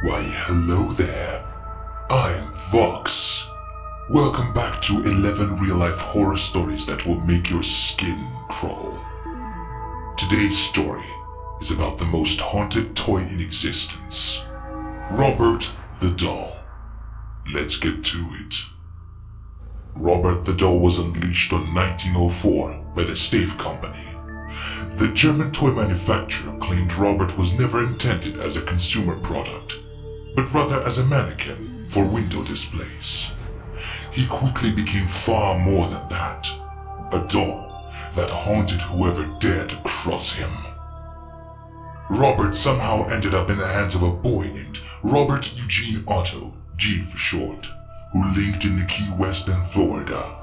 Why, hello there. I'm Vox. Welcome back to 11 real-life horror stories that will make your skin crawl. Today's story is about the most haunted toy in existence, Robert the Doll. Let's get to it. Robert the Doll was unleashed on 1904 by the Stave Company. The German toy manufacturer claimed Robert was never intended as a consumer product, but rather as a mannequin for window displays. He quickly became far more than that, a doll that haunted whoever dared to cross him. Robert somehow ended up in the hands of a boy named Robert Eugene Otto, Gene for short, who lived in the Key West in Florida.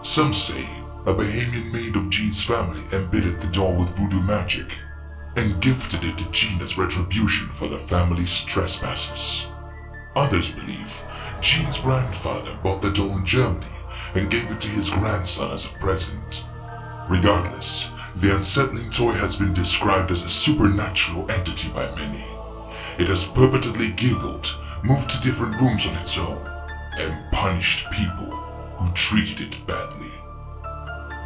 Some say a Bahamian maid of Gene's family embedded the doll with voodoo magic and gifted it to Gene as retribution for the family's trespasses. Others believe Gene's grandfather bought the doll in Germany and gave it to his grandson as a present. Regardless, the unsettling toy has been described as a supernatural entity by many. It has purportedly giggled, moved to different rooms on its own, and punished people who treated it badly.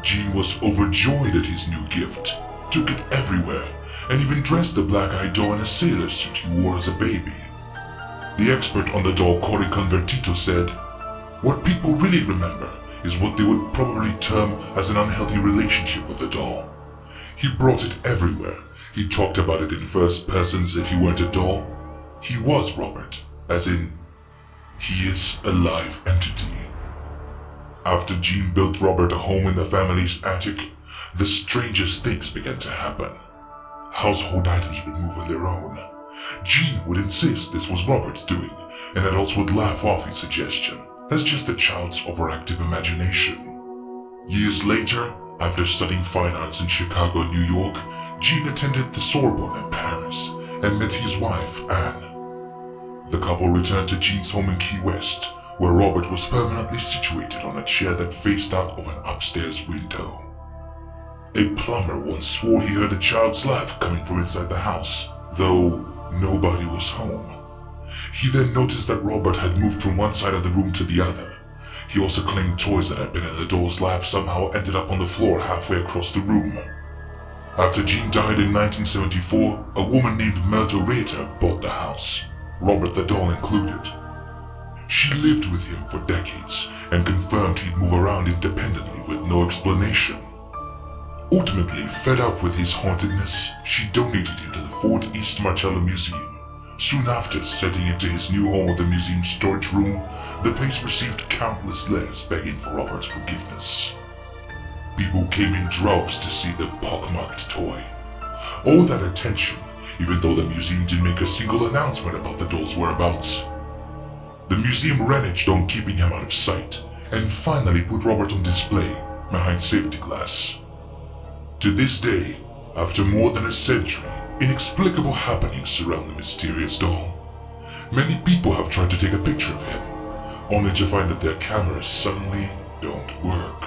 Gene was overjoyed at his new gift, took it everywhere, and even dressed the black-eyed doll in a sailor suit he wore as a baby. The expert on the doll, Cory Convertito, said, "What people really remember is what they would probably term as an unhealthy relationship with the doll. He brought it everywhere. He talked about it in first person as if he weren't a doll. He was Robert, as in, he is a live entity." After Gene built Robert a home in the family's attic, the strangest things began to happen. Household items would move on their own. Gene would insist this was Robert's doing, and adults would laugh off his suggestion as just a child's overactive imagination. Years later, after studying fine arts in Chicago and New York, Gene attended the Sorbonne in Paris and met his wife, Anne. The couple returned to Gene's home in Key West, where Robert was permanently situated on a chair that faced out of an upstairs window. A plumber once swore he heard a child's laugh coming from inside the house, though nobody was home. He then noticed that Robert had moved from one side of the room to the other. He also claimed toys that had been in the doll's lap somehow ended up on the floor halfway across the room. After Gene died in 1974, a woman named Myrtle Rater bought the house, Robert the doll included. She lived with him for decades and confirmed he'd move around independently with no explanation. Ultimately, fed up with his hauntedness, she donated him to the Fort East Martello Museum. Soon after setting it to his new home with the museum's storage room, the place received countless letters begging for Robert's forgiveness. People came in droves to see the pockmarked toy. All that attention, even though the museum didn't make a single announcement about the doll's whereabouts. The museum reneged on keeping him out of sight, and finally put Robert on display behind safety glass. To this day, after more than a century, inexplicable happenings surround the mysterious doll. Many people have tried to take a picture of him, only to find that their cameras suddenly don't work.